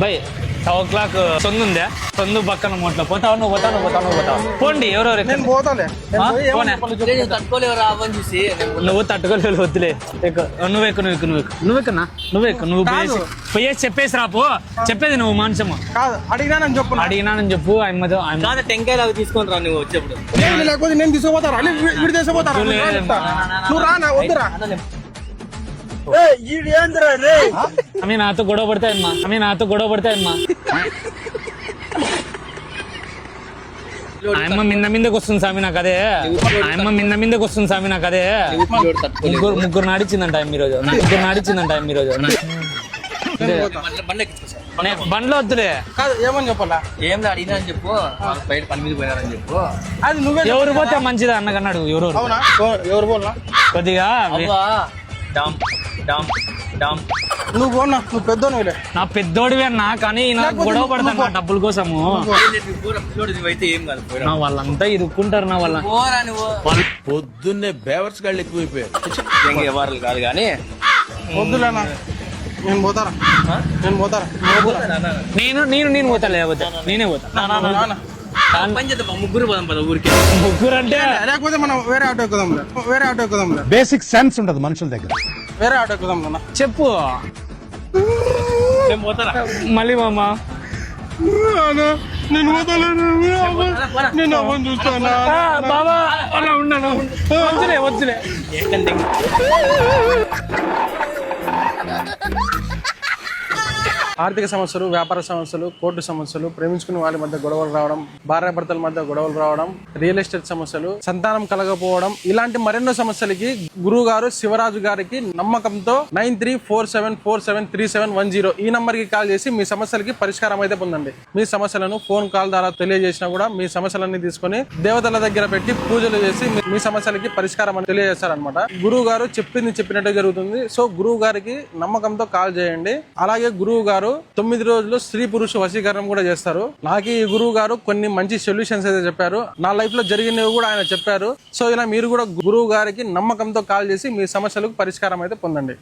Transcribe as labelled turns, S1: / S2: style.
S1: By 7 o'clock సొందుందా సొందు పక్కన మొట్ల పోతావు నువ్వు పోతావు పోండి ఎవరెవరు
S2: నేను పోతాలే
S3: తట్టుకోలేవు రావని చూసి
S1: నువ్వు తట్టుకోలేదు వద్దులే నువ్వెక్కనా నువ్వు పోయేసి చెప్పేసి రాపో చెప్పేది నువ్వు మాంసము
S2: కాదు
S1: అడిగినానని చెప్పు ఆయమ్మతో
S3: కాదు టెంకాయలు అవి తీసుకొని రా నువ్వు వచ్చేప్పుడు
S2: లేకపోతే నేను తీసుకుపోతారా వీడి తీసుకుపోతారా నువ్వు రానా వద్దురా
S1: ఆమె నాతో గొడవ పడతాయమ్మా ఆయమ్మ మీదకి వస్తుంది స్వామి నాకు అదే ముగ్గురు నాడిచ్చిందంట ఈరోజు బండ్లో వద్దులే
S2: కాదు ఏమని చెప్పాలా
S3: ఏం అడిగినా అని చెప్పు బయట పని మీద పోయినారని చెప్పు
S2: అది నువ్వే
S1: ఎవరు పోతే మంచిది అన్నకన్నాడు
S2: అవునా ఎవరు పోలా
S1: కొద్దిగా
S3: డామ్ డామ్ డామ్
S2: నువ్వు పోనా నువ్వు పెద్దోనివిలే
S1: నా పెద్దోడివి అన్నా కానీ నాకు గొడవ పడతాను నా డబ్బుల కోసము
S3: అయితే ఏం కాదు
S1: నా వాళ్ళంతా ఇరుక్కుంటారు నా వాళ్ళ
S3: పోరా నువ్వు
S4: పొద్దున్నే బేవర్స్ గాళ్ళు ఎక్కువైపోయారు
S3: వ్యవహారాలు కాదు కానీ
S2: వద్దులేనా నేను పోతారా
S1: నేను పోతా లేకపోతే నేనే పోతా
S3: పని చేద్దాం ముగ్గురు పోదాం పద ఊరికి
S1: ముగ్గురు అంటే
S2: లేకపోతే మనం వేరే ఆటో ఎక్కుదాంలే
S5: బేసిక్ సెన్స్ ఉంటది మనుషుల దగ్గర.
S2: వేరే ఆటో ఎక్కుదాం
S1: చెప్పు
S3: నేను పోతారా
S1: మళ్ళీ మామ
S2: నేను పోతాను నేను అవ్వని చూస్తాను
S1: బాబా అలా ఉన్నాను వచ్చులే
S2: ఆర్థిక సమస్యలు, వ్యాపార సమస్యలు, కోర్టు సమస్యలు, ప్రేమించుకునే వాళ్ళ మధ్య గొడవలు రావడం, భార్యాభర్తల మధ్య గొడవలు రావడం, రియల్ ఎస్టేట్ సమస్యలు, సంతానం కలగకపోవడం, ఇలాంటి మరెన్నో సమస్యలకి గురువు గారు శివరాజు గారికి నమ్మకంతో 9347473710 ఈ నంబర్ కి కాల్ చేసి మీ సమస్యలకి పరిష్కారం అయితే పొందండి. మీ సమస్యలను ఫోన్ కాల్ ద్వారా తెలియజేసినా కూడా మీ సమస్యలన్నీ తీసుకొని దేవతల దగ్గర పెట్టి పూజలు చేసి మీ సమస్యలకి పరిష్కారం అని తెలియజేస్తారనమాట. గురువు గారు చెప్పినట్టు జరుగుతుంది. సో గురువు గారికి నమ్మకంతో కాల్ చేయండి. అలాగే గురువు గారు 9 రోజులు స్త్రీ పురుష వశీకరణం కూడా చేస్తారు. నాకు ఈ గురువు గారు కొన్ని మంచి సొల్యూషన్స్ అయితే చెప్పారు. నా లైఫ్ లో జరిగినవి కూడా ఆయన చెప్పారు. సో ఇలా మీరు కూడా గురువు గారికి నమ్మకంతో కాల్ చేసి మీ సమస్యలకు పరిష్కారం అయితే పొందండి.